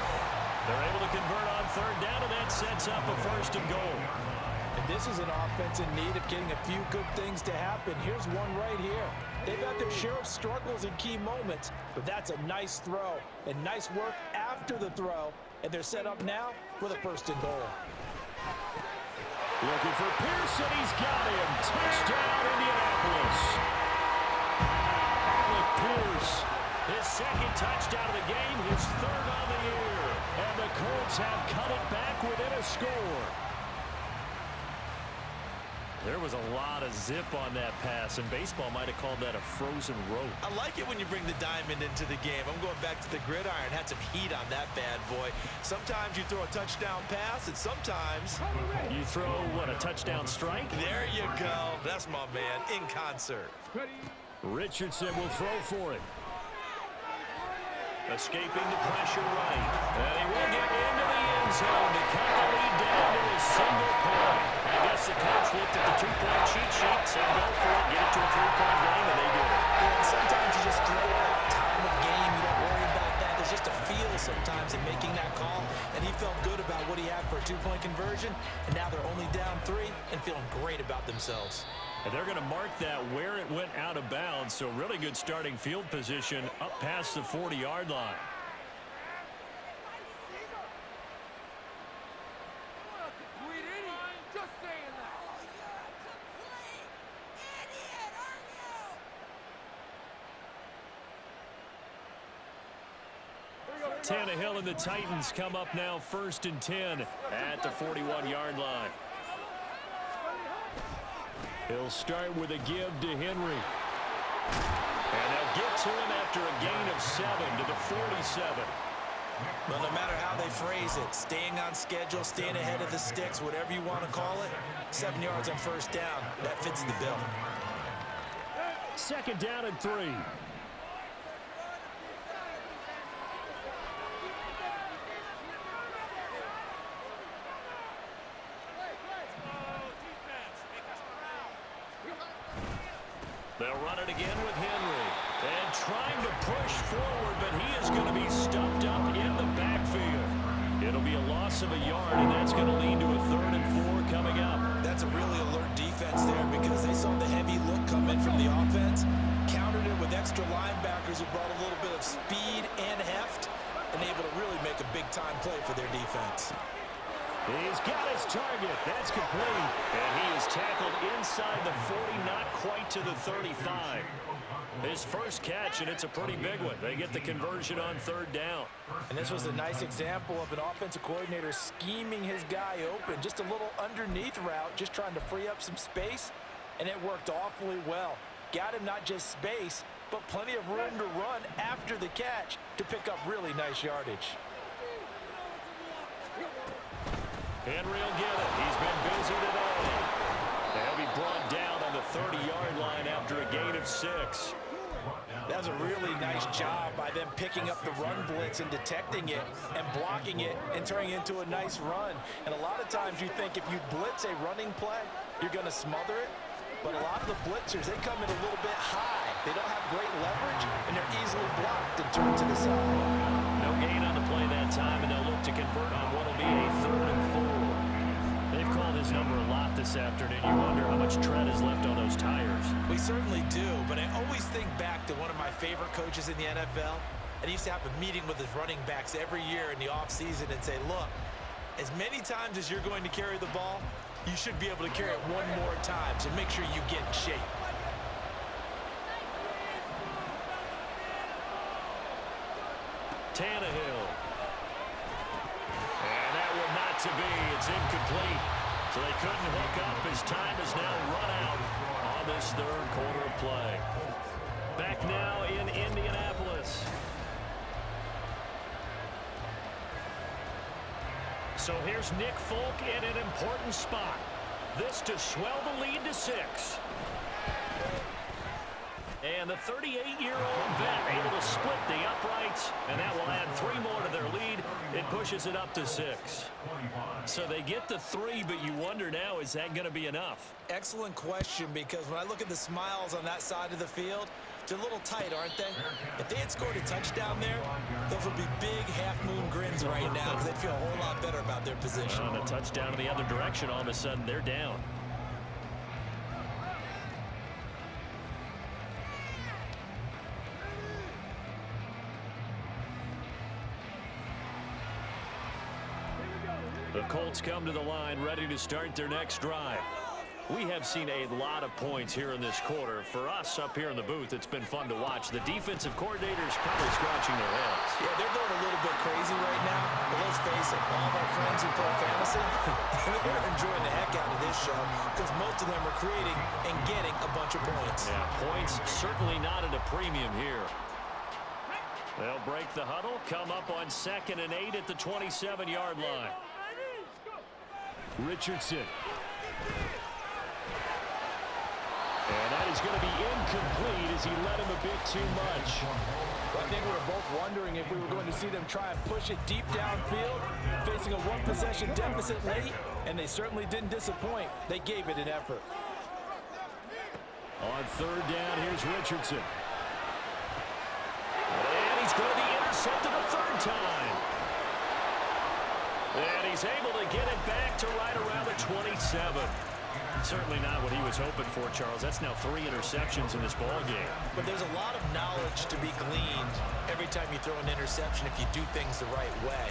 They're able to convert on third down, and that sets up a first and goal. And this is an offense in need of getting a few good things to happen. Here's one right here. They've had their share of struggles in key moments, but that's a nice throw and nice work after the throw. And they're set up now with a first and goal. Looking for Pearson. He's got him. Touchdown, Indianapolis. Alec Pierce, his second touchdown of the game, his third on the year. And the Colts have cut it back within a score. There was a lot of zip on that pass, and baseball might have called that a frozen rope. I like it when you bring the diamond into the game. I'm going back to the gridiron. Had some heat on that bad boy. Sometimes you throw a touchdown pass, and sometimes you throw, what, a touchdown strike? There you go. That's my man in concert. Richardson will throw for it. Escaping the pressure right. And he will get into the end zone to cut the lead down to a single point. I guess the coach looked at the two-point cheat sheet, said go for it, get it to a three-point game, and they did it. And sometimes you just throw out time of game. You don't worry about that. There's just a feel sometimes in making that call, and he felt good about what he had for a two-point conversion, and now they're only down 3 and feeling great about themselves. And they're going to mark that where it went out of bounds, so really good starting field position up past the 40-yard line. Tannehill and the Titans come up now 1st and 10 at the 41-yard line. He'll start with a give to Henry. And they'll get to him after a gain of 7 to the 47. Well, no matter how they phrase it, staying on schedule, staying ahead of the sticks, whatever you want to call it, 7 yards on first down, that fits the bill. Second down and 3. They'll run it again with Henry. And trying to push forward, but he is going to be stuffed up in the backfield. It'll be a loss of a yard, and that's going to lead to a 3rd and 4 coming up. That's a really alert defense there because they saw the heavy look come in from the offense, countered it with extra linebackers who brought a little bit of speed and heft, and able to really make a big-time play for their defense. He's got his target. That's complete. And he is tackled inside the 40, not quite to the 35. His first catch, and it's a pretty big one. They get the conversion on 3rd down. And this was a nice example of an offensive coordinator scheming his guy open. Just a little underneath route, just trying to free up some space, and it worked awfully well. Got him not just space, but plenty of room to run after the catch to pick up really nice yardage. Henry will get it. He's been busy today. They'll be brought down on the 30-yard line after a gain of 6. That was a really nice job by them picking up the run blitz and detecting it and blocking it and turning it into a nice run. And a lot of times you think if you blitz a running play, you're going to smother it. But a lot of the blitzers, they come in a little bit high. They don't have great leverage, and they're easily blocked and turned to the side. No gain on the play that time, and they'll look to convert on what will be a 3rd and 4. They've called his number a lot this afternoon. You wonder how much tread is left on those tires. We certainly do, but I always think back to one of my favorite coaches in the NFL. And he used to have a meeting with his running backs every year in the offseason and say, look, as many times as you're going to carry the ball, you should be able to carry it one more time, so make sure you get in shape. Tannehill. And that one not to be. It's incomplete. So they couldn't hook up. His time is now run out on this third quarter of play. Back now in Indianapolis. So here's Nick Folk in an important spot. This to swell the lead to 6. And the 38-year-old vet able to split the uprights, and that will add 3 more to their lead. It pushes it up to 6. So they get the 3, but you wonder now, is that going to be enough? Excellent question, because when I look at the smiles on that side of the field, they're a little tight, aren't they? If they had scored a touchdown there, those would be big half-moon grins right now because they'd feel a whole lot better about their position. On a touchdown in the other direction, all of a sudden they're down. The Colts come to the line ready to start their next drive. We have seen a lot of points here in this quarter. For us up here in the booth, it's been fun to watch. The defensive coordinators probably scratching their heads. Yeah, they're going a little bit crazy right now. But let's face it, all of our friends who play fantasy, they're enjoying the heck out of this show because most of them are creating and getting a bunch of points. Yeah, points certainly not at a premium here. They'll break the huddle, come up on 2nd and 8 at the 27-yard line. Richardson. And that is going to be incomplete as he led him a bit too much. I think we were both wondering if we were going to see them try and push it deep downfield, facing a one-possession deficit late, and they certainly didn't disappoint. They gave it an effort. On 3rd down, here's Richardson. And he's going to be intercepted a 3rd time. And he's able to get it back to right around the 27. Certainly not what he was hoping for, Charles. That's now 3 interceptions in this ball game. But there's a lot of knowledge to be gleaned every time you throw an interception if you do things the right way.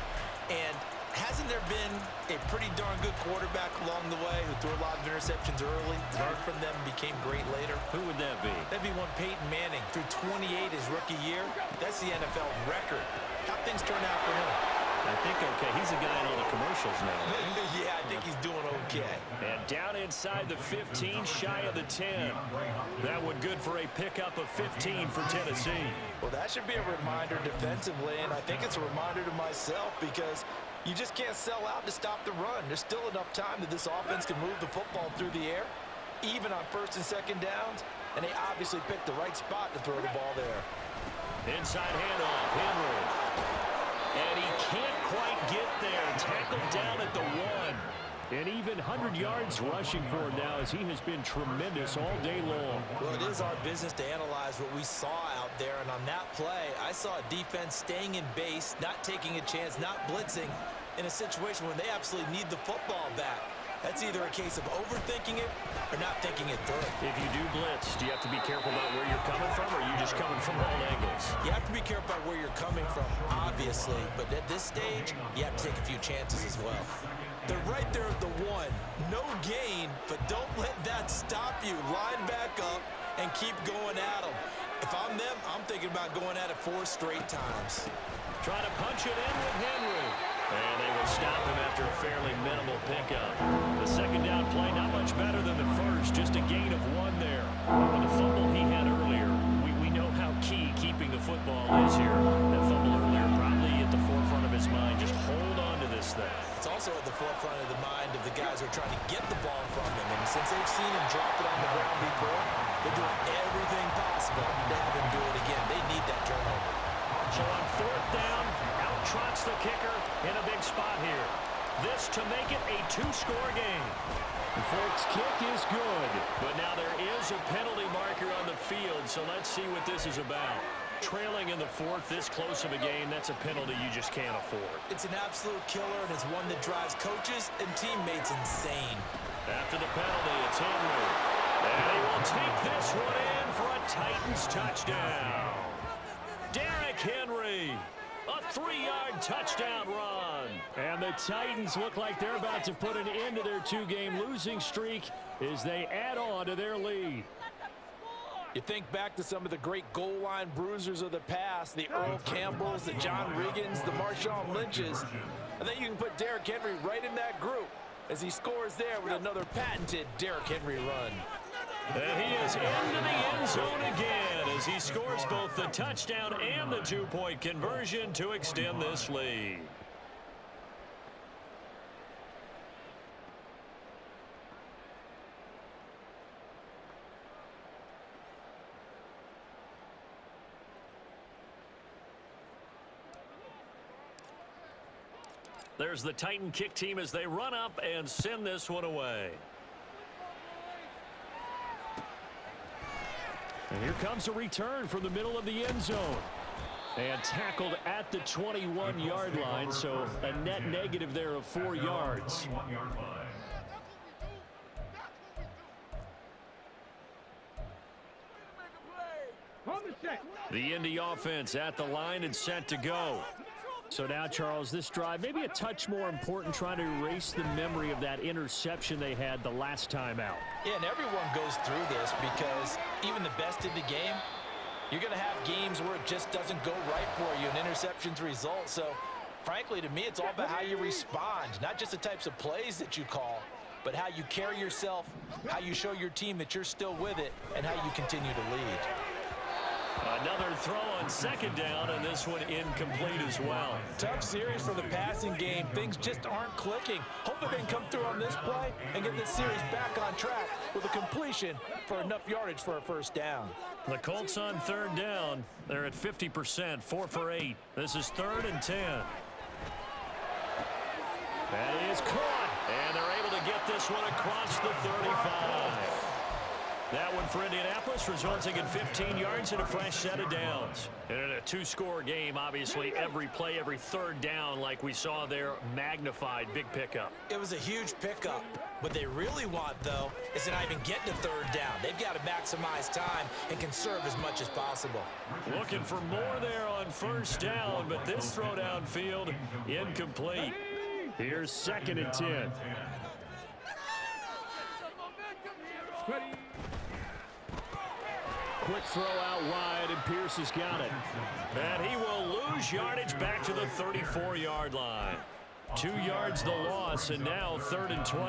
And hasn't there been a pretty darn good quarterback along the way who threw a lot of interceptions early, learned from them, became great later? Who would that be? That'd be one Peyton Manning. Threw 28 his rookie year. That's the NFL record. How'd things turn out for him? I think okay. He's a guy in all the commercials now. Yeah, I think he's doing okay. And down inside the 15, shy of the 10. That one good for a pickup of 15 for Tennessee. Well, that should be a reminder defensively, and I think it's a reminder to myself because you just can't sell out to stop the run. There's still enough time that this offense can move the football through the air, even on 1st and 2nd downs, and they obviously picked the right spot to throw the ball there. Inside handoff, Henry. And he can't quite get there. Tackled down at the 1. And even 100 yards rushing for him now as he has been tremendous all day long. Well, it is our business to analyze what we saw out there. And on that play, I saw a defense staying in base, not taking a chance, not blitzing in a situation when they absolutely need the football back. That's either a case of overthinking it or not thinking it through. If you do blitz, do you have to be careful about where you're coming from, or are you just coming from all angles? You have to be careful about where you're coming from, obviously. But at this stage, you have to take a few chances as well. They're right there at the 1. No gain, but don't let that stop you. Line back up and keep going at them. If I'm them, I'm thinking about going at it 4 straight times. Trying to punch it in with Henry. And they will stop him after a fairly minimal pickup. The 2nd down play, not much better than the first, just a gain of 1 there. With the fumble he had earlier, we know how key keeping the football is here. That fumble earlier probably at the forefront of his mind. Just hold on to this thing. It's also at the forefront of the mind of the guys who are trying to get the ball from him. And since they've seen him drop it on the ground before, they're doing everything possible to have him do it again. They need that turnover. So on 4th down, out trots the kicker in a big spot here. This to make it a 2-score game. The Folks kick is good, but now there is a penalty marker on the field, so let's see what this is about. Trailing in the 4th, this close of a game, that's a penalty you just can't afford. It's an absolute killer, and it's one that drives coaches and teammates insane. After the penalty, it's Henry. And he will take this one in for a Titans touchdown. Derrick Henry, a 3-yard touchdown run. And the Titans look like they're about to put an end to their 2-game losing streak as they add on to their lead. You think back to some of the great goal line bruisers of the past, the Earl Campbells, the John Riggins, the Marshawn Lynches. I think you can put Derrick Henry right in that group as he scores there with another patented Derrick Henry run. And he is into the end zone again as he scores both the touchdown and the two-point conversion to extend this lead. There's the Titan kick team as they run up and send this one away. And here comes a return from the middle of the end zone. And tackled at the 21-yard line, so a net negative there of 4 yards. The Indy offense at the line and set to go. So now, Charles, this drive maybe a touch more important, trying to erase the memory of that interception they had the last time out. Yeah, and everyone goes through this because even the best in the game, you're going to have games where it just doesn't go right for you, and interceptions result. So, frankly, to me, it's all about how you respond, not just the types of plays that you call, but how you carry yourself, how you show your team that you're still with it, and how you continue to lead. Another throw on second down, and this one incomplete as well. Tough series for the passing game. Things just aren't clicking. Hopefully they can come through on this play and get this series back on track with a completion for enough yardage for a first down. The Colts on third down. They're at 50%, 4 for 8. This is 3rd and 10. That is caught, and they're able to get this one across the 35. That one for Indianapolis, resulting in 15 yards and a fresh set of downs. And in a two-score game, obviously, every play, every third down, like we saw there, magnified, big pickup. It was a huge pickup. What they really want, though, is to not even get to third down. They've got to maximize time and conserve as much as possible. Looking for more there on first down, but this throw downfield, incomplete. Here's 2nd and 10. Quick throw out wide, and Pierce has got it. And he will lose yardage back to the 34-yard line. 2 yards the loss, and now 3rd and 12.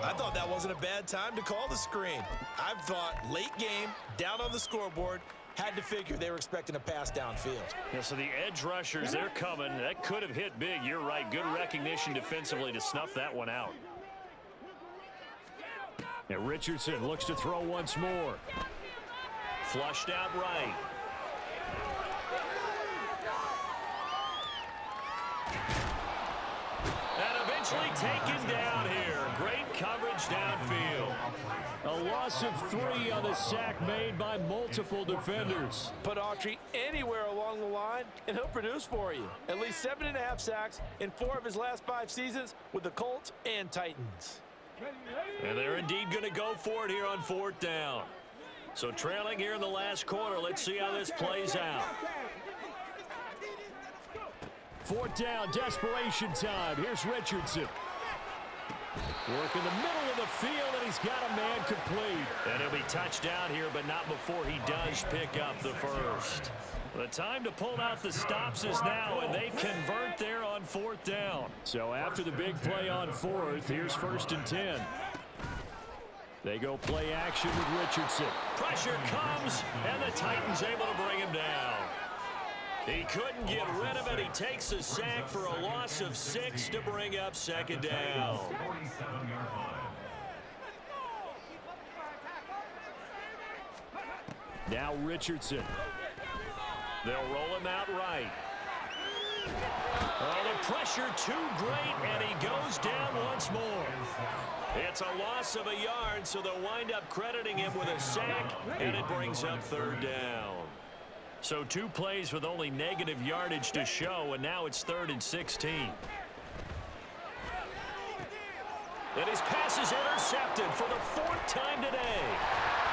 I thought that wasn't a bad time to call the screen. I thought late game, down on the scoreboard, had to figure they were expecting a pass downfield. Yeah, so the edge rushers, they're coming. That could have hit big. You're right. Good recognition defensively to snuff that one out. And Richardson looks to throw once more. Flushed out right. And eventually taken down here. Great coverage downfield. A loss of 3 on the sack made by multiple defenders. Put Autry anywhere along the line, and he'll produce for you. At least 7.5 sacks in 4 of his last 5 seasons with the Colts and Titans. And they're indeed going to go for it here on 4th down. So trailing here in the last quarter. Let's see how this plays out. 4th down, desperation time. Here's Richardson. Working the middle of the field, and he's got a man complete. And he'll be touched down here, but not before he does pick up the first. The time to pull out the stops is now, and they convert there on 4th down. So after the big play on 4th, here's 1st and 10. They go play action with Richardson. Pressure comes, and the Titans able to bring him down. He couldn't get rid of it. He takes a sack for a loss of 6 to bring up 2nd down. Now Richardson. They'll roll him out right. Oh, the pressure too great, and he goes down once more. It's a loss of a yard, so they'll wind up crediting him with a sack, and it brings up 3rd down. So 2 plays with only negative yardage to show, and now it's 3rd and 16. And his pass is intercepted for the 4th time today.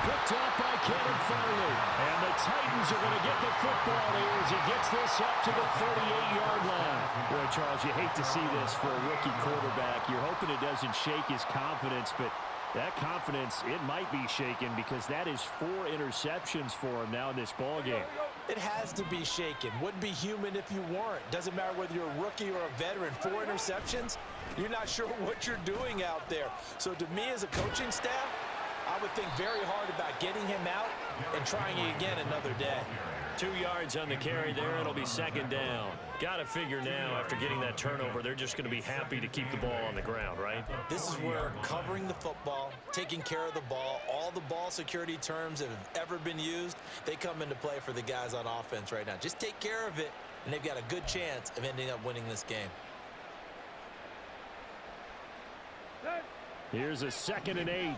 Picked off by Kevin Farley. And the Titans are going to get the football here as he gets this up to the 38-yard line. Boy, Charles, you hate to see this for a rookie quarterback. You're hoping it doesn't shake his confidence, but that confidence, it might be shaken because that is 4 interceptions for him now in this ballgame. It has to be shaken. Wouldn't be human if you weren't. Doesn't matter whether you're a rookie or a veteran. 4 interceptions, you're not sure what you're doing out there. So to me as a coaching staff, I I would think very hard about getting him out and trying it again another day. 2 yards on the carry there. It'll be second down. Got to figure now, after getting that turnover, they're just going to be happy to keep the ball on the ground, right? This is where covering the football, taking care of the ball, all the ball security terms that have ever been used, they come into play for the guys on offense right now. Just take care of it, and they've got a good chance of ending up winning this game. Here's a 2nd and 8.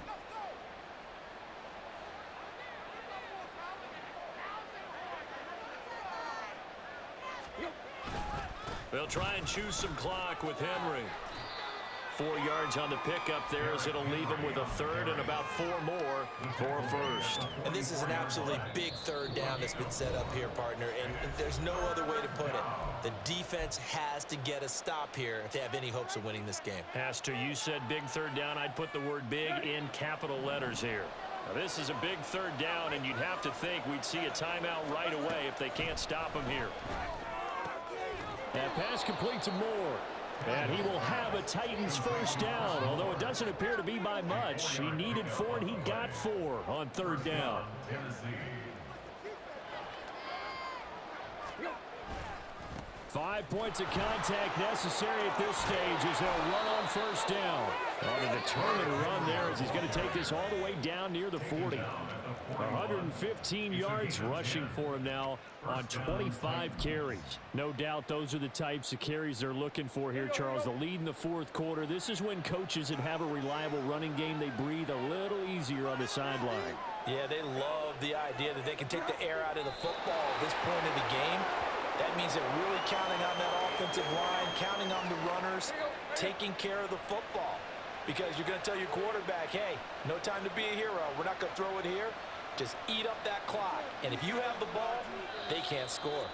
They'll try and choose some clock with Henry. 4 yards on the pickup there, as it'll leave him with a third and about 4 more for first. And this is an absolutely big third down that's been set up here, partner, and there's no other way to put it. The defense has to get a stop here if they have any hopes of winning this game. Has to. You said big third down. I'd put the word big in capital letters here. Now, this is a big third down, and you'd have to think we'd see a timeout right away if they can't stop him here. That pass complete to Moore. And he will have a Titans first down, although it doesn't appear to be by much. He needed 4, and he got 4 on third down. 5 points of contact necessary at this stage as they'll run on first down. On a determined run there as he's going to take this all the way down near the 40. 115 yards rushing for him now on 25 carries. No doubt those are the types of carries they're looking for here, Charles. The lead in the fourth quarter. This is when coaches that have a reliable running game, they breathe a little easier on the sideline. Yeah, they love the idea that they can take the air out of the football at this point of the game. That means they're really counting on that offensive line, counting on the runners, taking care of the football. Because you're going to tell your quarterback, hey, no time to be a hero. We're not going to throw it here. Just eat up that clock. And if you have the ball, they can't score.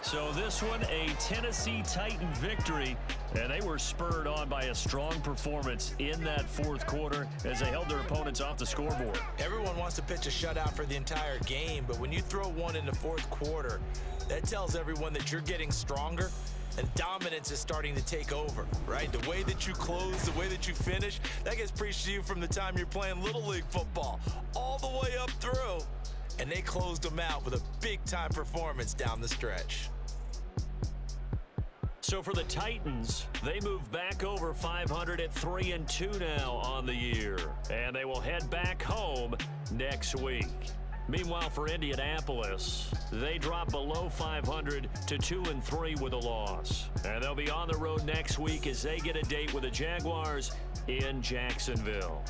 So this one, a Tennessee Titan victory, and they were spurred on by a strong performance in that fourth quarter as they held their opponents off the scoreboard. Everyone wants to pitch a shutout for the entire game, but when you throw one in the fourth quarter, that tells everyone that you're getting stronger and dominance is starting to take over, right? The way that you close, the way that you finish, that gets preached to you from the time you're playing Little League football all the way up through. And they closed them out with a big-time performance down the stretch. So for the Titans, they move back over 500 at 3-2 now on the year. And they will head back home next week. Meanwhile, for Indianapolis, they drop below 500 to 2-3 with a loss. And they'll be on the road next week as they get a date with the Jaguars in Jacksonville.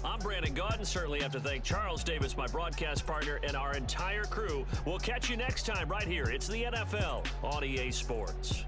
I'm Brandon Gaudin. Certainly have to thank Charles Davis, my broadcast partner, and our entire crew. We'll catch you next time right here. It's the NFL on EA Sports.